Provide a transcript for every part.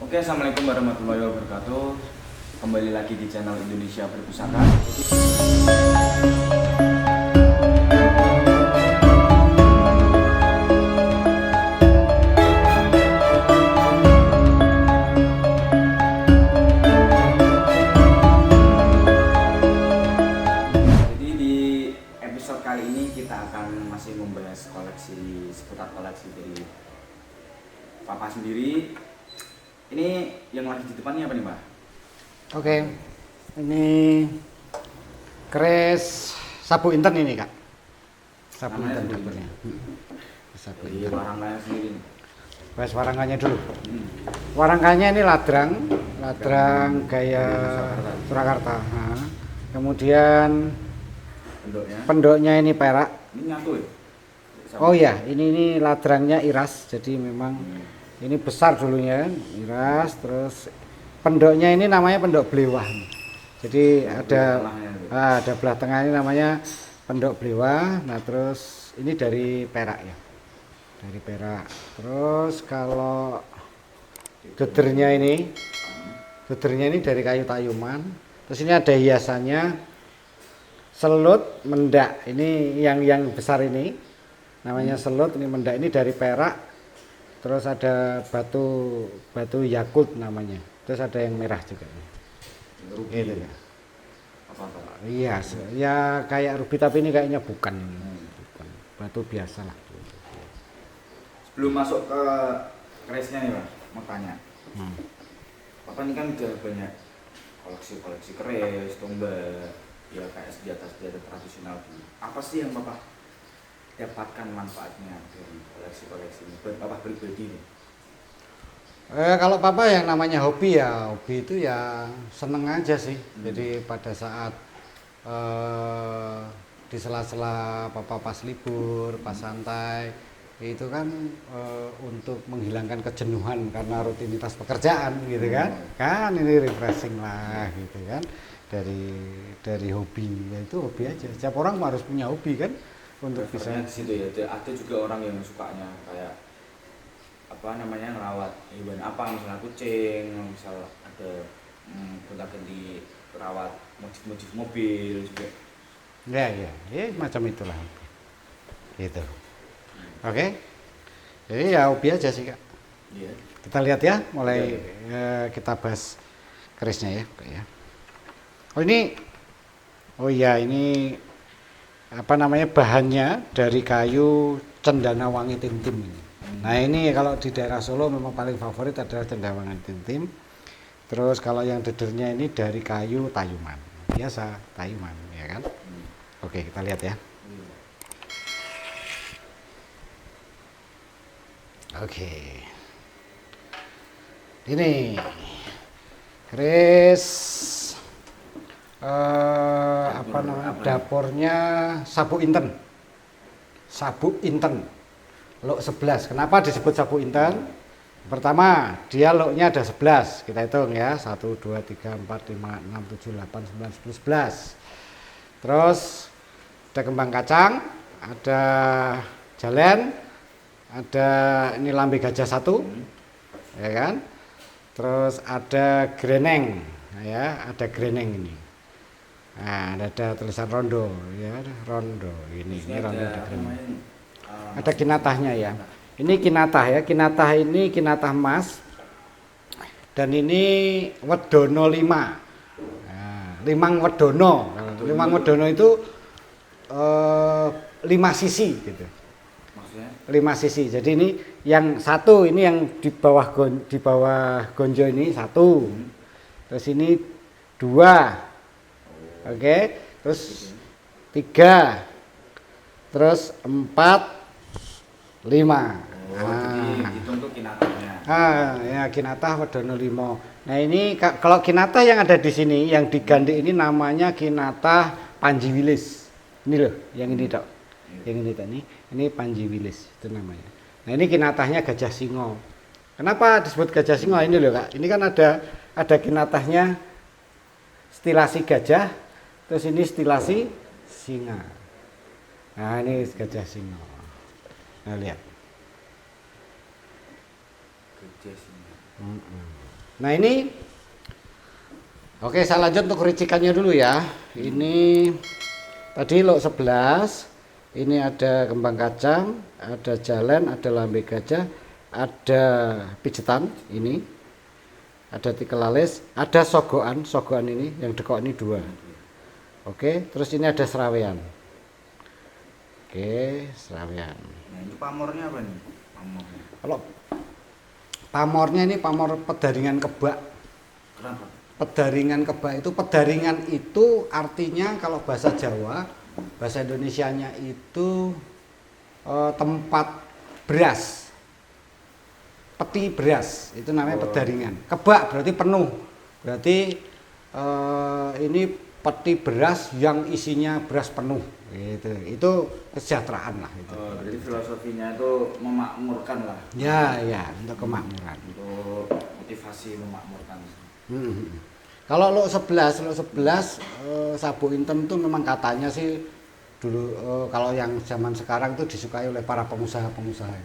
Oke, assalamualaikum warahmatullahi wabarakatuh. Kembali lagi di channel Indonesia Berpusaka. Jadi di episode kali ini kita akan masih membahas seputar koleksi dari Papa sendiri. Ini yang lagi di depannya apa nih, Mbak? Oke, ini keris sabu inten ini kak. Sabu Namanya inten sabu namanya. Sabu Dari inten. warangnya sendiri. Bahas warangkannya dulu. Hmm. Warangkannya ini ladrang gaya Surakarta. Nah, kemudian Bentuknya. pendoknya ini perak. Ini nyatu ya? Oh ya, ini ladrangnya iras. Jadi memang ini besar dulunya iras. Terus pendoknya ini namanya pendok blewah. Jadi ada belah tengah ini namanya pendok blewah. Nah terus ini dari perak ya, dari perak. Terus kalau gedernya ini dari kayu tayuman. Terus ini ada hiasannya selut mendak. Ini yang besar ini namanya selut. Ini mendak ini dari perak. Terus ada batu yakult namanya. Terus ada yang merah juga. Ruby. Gitu ya. Apa? Iya, ya kayak ruby tapi ini kayaknya bukan. Bukan. Batu biasa lah. Sebelum masuk ke kerisnya nih, Pak, mau tanya. Papa ini kan udah banyak koleksi keris, tombak, ya kayak senjata tradisional dulu. Apa sih yang Papa dapatkan manfaatnya dari koleksi ini buat Papa pribadi nih? Kalau papa yang namanya hobi ya, hobi itu ya seneng aja sih. Jadi pada saat di sela-sela papa pas libur, pas santai, itu kan untuk menghilangkan kejenuhan karena rutinitas pekerjaan gitu kan. Kan ini refreshing lah gitu kan. Dari hobi, ya itu hobi aja. Setiap orang harus punya hobi kan untuk bisa. Di situ ya, ada juga orang yang sukanya kayak apa namanya ngerawat hewan apa, misalnya kucing, misal ada gonta-ganti perawat motif mobil juga. Ya macam itulah. Gitu. Oke. Jadi ya hobi aja sih kak. Iya. Kita lihat ya, mulai kita bahas kerisnya ya. Oh iya ini apa namanya bahannya dari kayu cendana wangi tim-tim ini. Nah ini kalau di daerah Solo memang paling favorit adalah cendana wangi tim-tim. Terus kalau yang dedernya ini dari kayu tayuman, biasa tayuman ya kan. Oke kita lihat ya. Oke. Ini keris apa namanya dapurnya sabu inten. Sabu inten. Lok 11. Kenapa disebut sabu inten? Pertama, dia loknya ada 11. Kita hitung ya. 1 2 3 4 5 6 7 8 9 10 11. Terus ada kembang kacang, ada jalen, ada ini lambe gajah 1. Ya kan? Terus ada greneng, ya, ada greneng ini. Nah, ada tulisan rondo, ya, rondo. Ini rondo ada greneng. Ada kinatahnya ya. Ini kinatah ya. Kinatah ini kinatah emas. Dan ini wedono 5. Nah, limang wedono. Limang wedono itu 5 sisi gitu. Maksudnya? 5 sisi. Jadi ini yang satu, ini yang di bawah gonjo ini 1. Terus ini 2. Oke. Terus 3. Terus 4. 5. Jadi itu untuk kinatahnya. Ya kinatah wedono 5. Nah ini kalau kinatah yang ada di sini, yang diganti ini namanya kinatah Panji Wilis. Ini loh, yang ini dok. Yang ini tadi, ini Panji Wilis itu namanya. Nah ini kinatahnya gajah singo. Kenapa disebut gajah singo? Ini loh kak. Ini kan ada kinatahnya stilasi gajah, terus ini stilasi singa. Nah ini gajah singo. Nah lihat. Gajah singa. Nah ini, oke saya lanjut untuk ricikannya dulu ya. Ini tadi lok 11, ini ada kembang kacang, ada jalen, ada lambe gajah, ada pijetan ini, ada tikel alis, ada sogoan ini yang dekok ini 2. Oke, terus ini ada serawean. Oke, serawean. Nah, ini pamornya apa nih? Pamornya. Kalau pamornya ini pamor pedaringan kebak. Kenapa? Pedaringan itu artinya kalau bahasa Jawa, bahasa Indonesianya itu tempat beras, peti beras, itu namanya pedaringan. Kebak berarti penuh, berarti ini peti beras yang isinya beras penuh, gitu. Itu kesejahteraan lah. Itu. Jadi filosofinya itu memakmurkan lah. Ya, untuk kemakmuran. Untuk motivasi memakmurkan. Kalau lo 11 sabuk inten itu memang katanya sih dulu kalau yang zaman sekarang itu disukai oleh para pengusaha-pengusaha.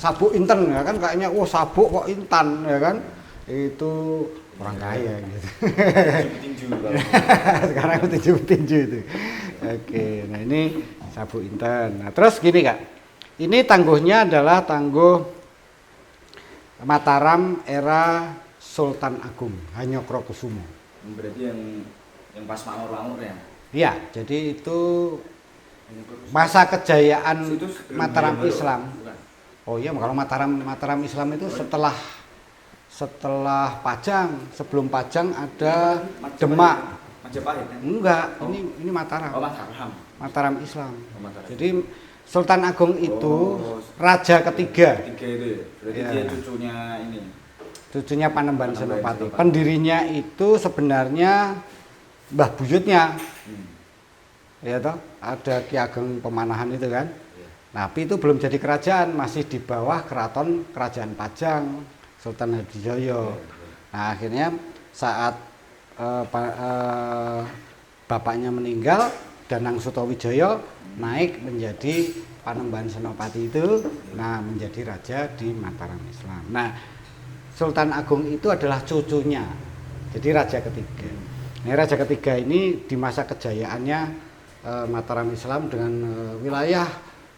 Sabuk inten ya kan kayaknya sabuk kok intan ya kan. Itu orang kaya gitu. Tinju Sekarang tinju itu. Oke, nah ini sabuk inten. Nah, terus gini Kak. Ini tangguhnya adalah tangguh Mataram era Sultan Agung Hanyokrokusumo. Berarti yang pas makmur ya? Iya, jadi itu masa kejayaan Mataram Islam. Oh iya, kalau Mataram Islam itu setelah Pajang, sebelum Pajang ada Demak. Majapahit kan? Enggak, ini Mataram. Oh, Mataram. Mataram Islam. Oh, Mataram. Jadi Sultan Agung itu raja ketiga. Ketiga itu ya. Berarti dia cucunya ini. Cucunya Panembahan Senopati. Pendirinya itu sebenarnya Mbah Buyutnya. Ya toh, ada Ki Ageng Pemanahan itu kan. Tapi itu belum jadi kerajaan, masih di bawah keraton Kerajaan Pajang Sultan Hadijoyo. Nah, akhirnya saat bapaknya meninggal, Danang Sutawijaya naik menjadi Panembahan Senopati itu, nah menjadi raja di Mataram Islam. Nah, Sultan Agung itu adalah cucunya, jadi raja ketiga. Nah, raja ketiga ini di masa kejayaannya Mataram Islam dengan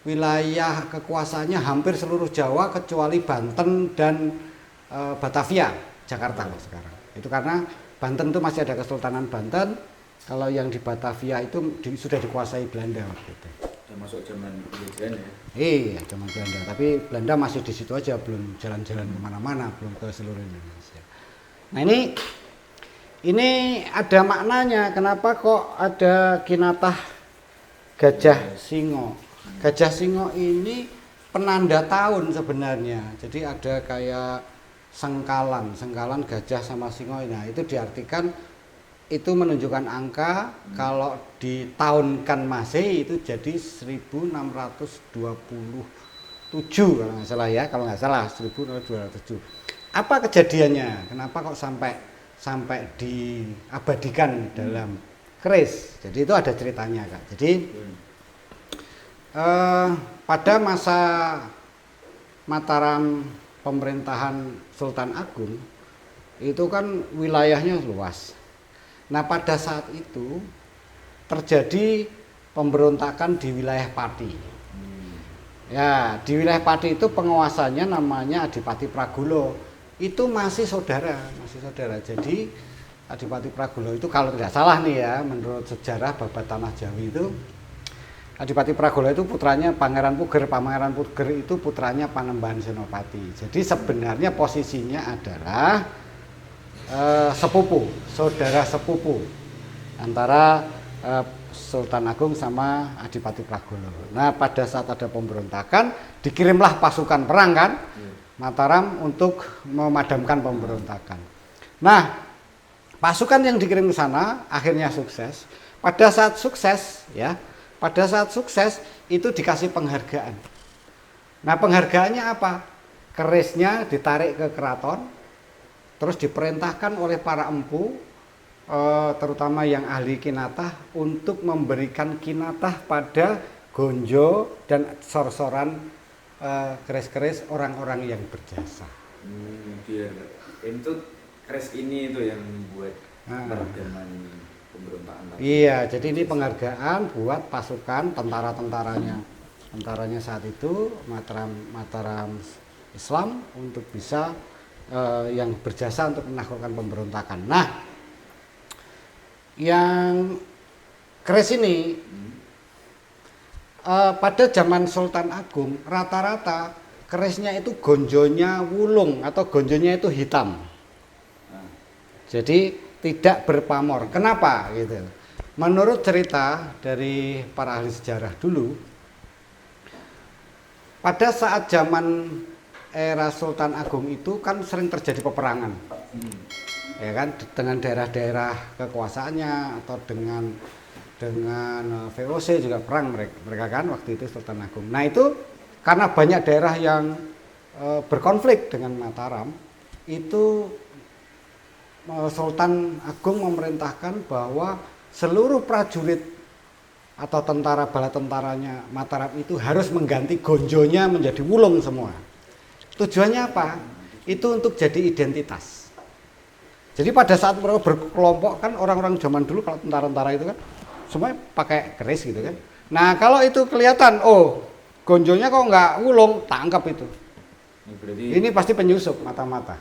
wilayah kekuasaannya hampir seluruh Jawa kecuali Banten dan Batavia, Jakarta sekarang. Itu karena Banten itu masih ada Kesultanan Banten, kalau yang di Batavia itu sudah dikuasai Belanda waktu itu. Masuk zaman Belanda ya? Iya, zaman Belanda. Tapi Belanda masih di situ aja, belum jalan-jalan kemana-mana, belum ke seluruh Indonesia. Nah ini ada maknanya. Kenapa kok ada kinatah gajah singo? Gajah singo ini penanda tahun sebenarnya. Jadi ada kayak sengkalan gajah sama singo. Nah itu diartikan itu menunjukkan angka kalau ditahunkan Masehi itu jadi 1627 kalau nggak salah ya, 1627. Apa kejadiannya? Kenapa kok sampai diabadikan dalam keris? Jadi itu ada ceritanya Kak. Jadi pada masa Mataram pemerintahan Sultan Agung itu kan wilayahnya luas. Nah pada saat itu terjadi pemberontakan di wilayah Pati. Ya di wilayah Pati itu penguasanya namanya Adipati Pragulo. Itu masih saudara. Jadi Adipati Pragulo itu kalau tidak salah nih ya, menurut sejarah babat tanah Jawi itu Adipati Pragulo itu putranya Pangeran Puger. Pangeran Puger itu putranya Panembahan Senopati. Jadi sebenarnya posisinya adalah saudara sepupu antara Sultan Agung sama Adipati Pragulo. Nah pada saat ada pemberontakan dikirimlah pasukan perang kan Mataram untuk memadamkan pemberontakan. Nah pasukan yang dikirim ke sana akhirnya sukses. Pada saat sukses itu dikasih penghargaan. Nah penghargaannya apa? Kerisnya ditarik ke keraton. Terus diperintahkan oleh para empu, terutama yang ahli kinatah, untuk memberikan kinatah pada gonjo dan sor-soran keris-keris orang-orang yang berjasa. Itu Kres ini itu yang buat Nah. peredaman pemberontakan tadi. Iya, jadi ini penghargaan buat pasukan tentaranya saat itu Mataram Islam untuk bisa yang berjasa untuk menaklukkan pemberontakan. Nah, yang keris ini pada zaman Sultan Agung rata-rata kerisnya itu gonjonya wulung atau gonjonya itu hitam. Jadi tidak berpamor. Kenapa gitu? Menurut cerita dari para ahli sejarah dulu, pada saat zaman era Sultan Agung itu kan sering terjadi peperangan, ya kan, dengan daerah-daerah kekuasaannya atau dengan VOC juga perang mereka kan waktu itu Sultan Agung. Nah itu karena banyak daerah yang berkonflik dengan Mataram, itu Sultan Agung memerintahkan bahwa seluruh prajurit atau tentara bala tentaranya Mataram itu harus mengganti gonjonya menjadi wulung semua. Tujuannya apa? Itu untuk jadi identitas. Jadi pada saat mereka berkelompok kan orang-orang zaman dulu kalau tentara-tentara itu kan semuanya pakai keris gitu kan. Nah kalau itu kelihatan, oh gonjonya kok nggak wulung, tangkap itu. Ini pasti penyusup mata-mata.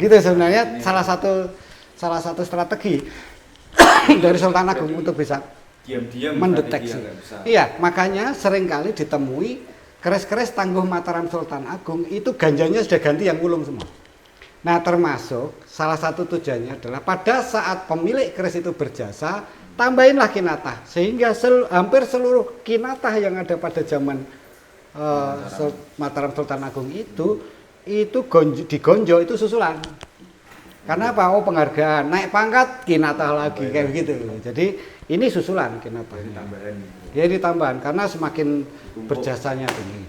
Gitu sebenarnya salah satu strategi dari Sultan Agung untuk bisa diam-diam mendeteksi. Iya, makanya seringkali ditemui keris-keris tangguh Mataram Sultan Agung itu ganjanya sudah ganti yang wulung semua. Nah, termasuk salah satu tujuannya adalah pada saat pemilik keris itu berjasa, tambahinlah kinatah sehingga hampir seluruh kinatah yang ada pada zaman Mataram Sultan Agung itu digonjo itu susulan. Karena apa? Oh penghargaan, naik pangkat kinatah lagi kayak begitu. Jadi ini susulan kinatah. Jadi tambahan karena semakin berjasanya tinggi.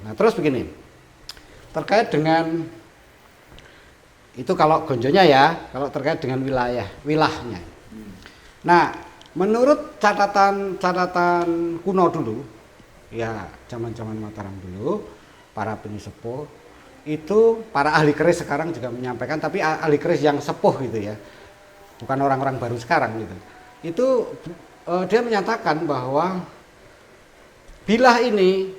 Nah terus begini, terkait dengan itu kalau gonjonya ya, kalau terkait dengan wilahnya. Nah menurut catatan kuno dulu, ya zaman Mataram dulu, para penyesepuh itu para ahli keris sekarang juga menyampaikan, tapi ahli keris yang sepuh gitu ya, bukan orang-orang baru sekarang gitu. Itu dia menyatakan bahwa bilah ini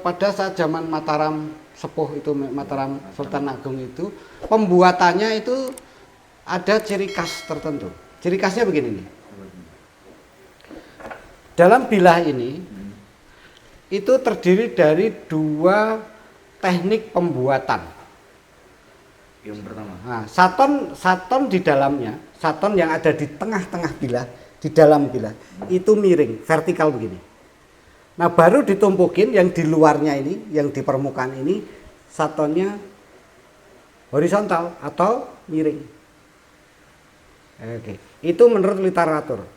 pada saat zaman Mataram sepuh itu Mataram Sultan Agung itu pembuatannya itu ada ciri khas tertentu. Ciri khasnya begini nih. Dalam bilah ini itu terdiri dari dua teknik pembuatan. Yang pertama. Nah, saton di dalamnya, saton yang ada di tengah-tengah bilah, di dalam bilah itu miring, vertikal begini. Nah, baru ditumpukin yang di luarnya ini, yang di permukaan ini, satonnya horizontal atau miring. Oke, itu menurut literatur.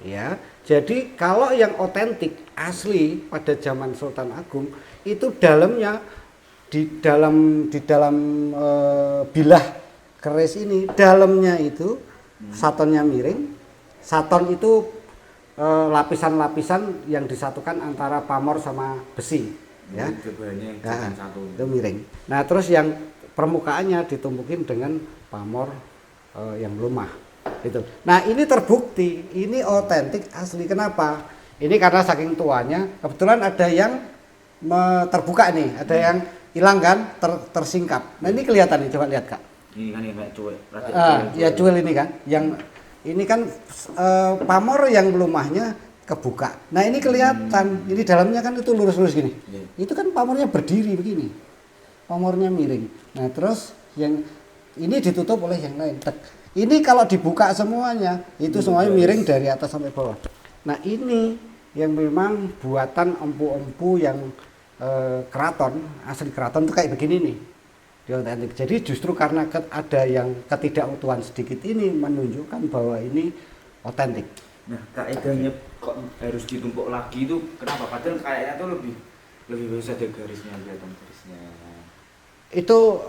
Ya, jadi kalau yang otentik asli pada zaman Sultan Agung itu dalamnya di dalam bilah keris ini dalamnya itu satonnya miring. Saton itu lapisan-lapisan yang disatukan antara pamor sama besi, ya. Itu miring. Nah, terus yang permukaannya ditumpukin dengan pamor yang lumah. Gitu. Nah, ini terbukti, ini otentik asli. Kenapa? Ini karena saking tuanya, kebetulan ada yang terbuka nih, ada yang hilang kan, tersingkap. Nah ini kelihatan nih, coba lihat Kak. Ini kan yang kayak cuek. Ya cuel ini kan, yang ini kan pamor yang lumahnya kebuka. Nah ini kelihatan, ini dalamnya kan itu lurus-lurus gini. Itu kan pamornya berdiri begini, pamornya miring. Nah terus yang ini ditutup oleh yang lain. Ini kalau dibuka semuanya, itu semuanya miring dari atas sampai bawah. Nah ini yang memang buatan empu-empu yang keraton, asli keraton itu kayak begini nih, di otentik. Jadi justru karena ada yang ketidakutuhan sedikit ini menunjukkan bahwa ini otentik. Nah kaedahnya kok harus ditumpuk lagi itu kenapa? Padahal kayaknya tuh lebih bisa ada garisnya, kelihatan garisnya. Itu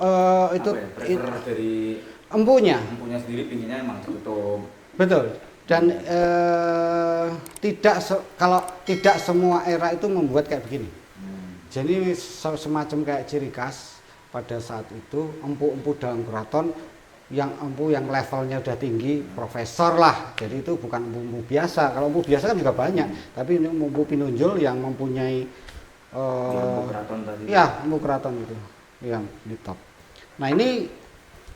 prefer dari empunya sendiri pinginnya emang ditutup. Betul. Dan kalau tidak semua era itu membuat kayak begini. Jadi semacam kayak ciri khas pada saat itu empu-empu dalam keraton yang levelnya udah tinggi, profesor lah. Jadi itu bukan empu biasa. Kalau empu biasa kan juga banyak, tapi ini empu pinunjul yang mempunyai empu keraton tadi. Ya, empu keraton itu yang di top. Nah, ini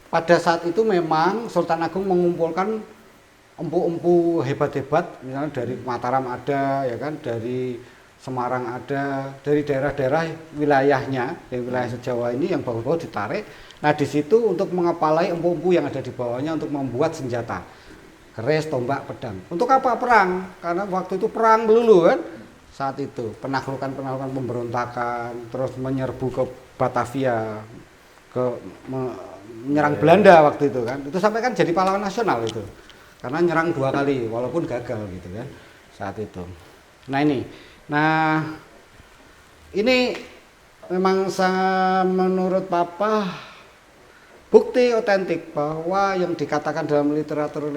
pada saat itu memang Sultan Agung mengumpulkan empu-empu hebat-hebat, misalnya dari Mataram ada, ya kan, dari Semarang ada, dari daerah-daerah wilayahnya, dari wilayah sejawa ini yang bagus-bagus ditarik. Nah, di situ untuk mengepalai empu-empu yang ada di bawahnya untuk membuat senjata, keris, tombak, pedang. Untuk apa perang? Karena waktu itu perang melulu kan. Saat itu penaklukan pemberontakan, terus menyerbu ke Batavia, menyerang Belanda waktu itu kan. Itu sampai kan jadi pahlawan nasional itu. Karena nyerang 2 kali walaupun gagal gitu kan saat itu. Nah, ini memang menurut Papa bukti otentik bahwa yang dikatakan dalam literatur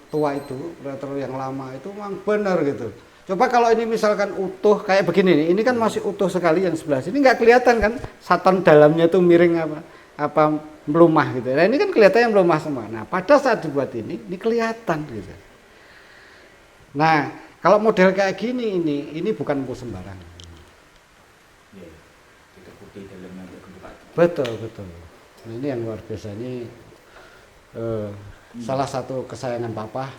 tua itu, literatur yang lama itu memang benar gitu. Coba kalau ini misalkan utuh kayak begini nih, ini kan masih utuh sekali yang sebelah sini, nggak kelihatan kan saton dalamnya itu miring apa melumah gitu. Nah, ini kan kelihatannya melumah semua. Nah, pada saat dibuat ini kelihatan gitu. Nah, kalau model kayak gini ini bukan empu sembarangan. Ya, itu bukti dalamnya kebuka. Betul. Nah, ini yang luar biasa, ini salah satu kesayangan Papa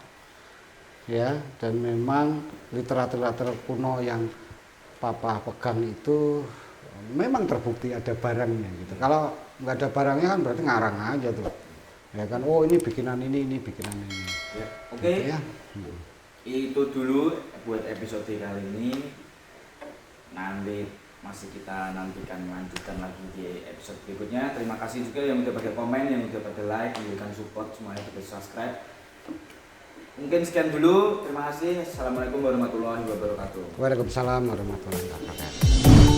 ya, dan memang literatur kuno yang Papa pegang itu memang terbukti ada barangnya gitu. Kalau nggak ada barangnya kan berarti ngarang aja tuh ya kan, oh ini bikinan ini bikinan ini Ya, oke. gitu ya. Itu dulu buat episode kali ini. Nanti masih kita nantikan lanjutkan lagi di episode berikutnya. Terima kasih juga yang udah pada komen, yang udah pada like, memberikan support, semuanya pada subscribe. Mungkin sekian dulu. Terima kasih. Assalamualaikum warahmatullahi wabarakatuh. Waalaikumsalam warahmatullahi wabarakatuh.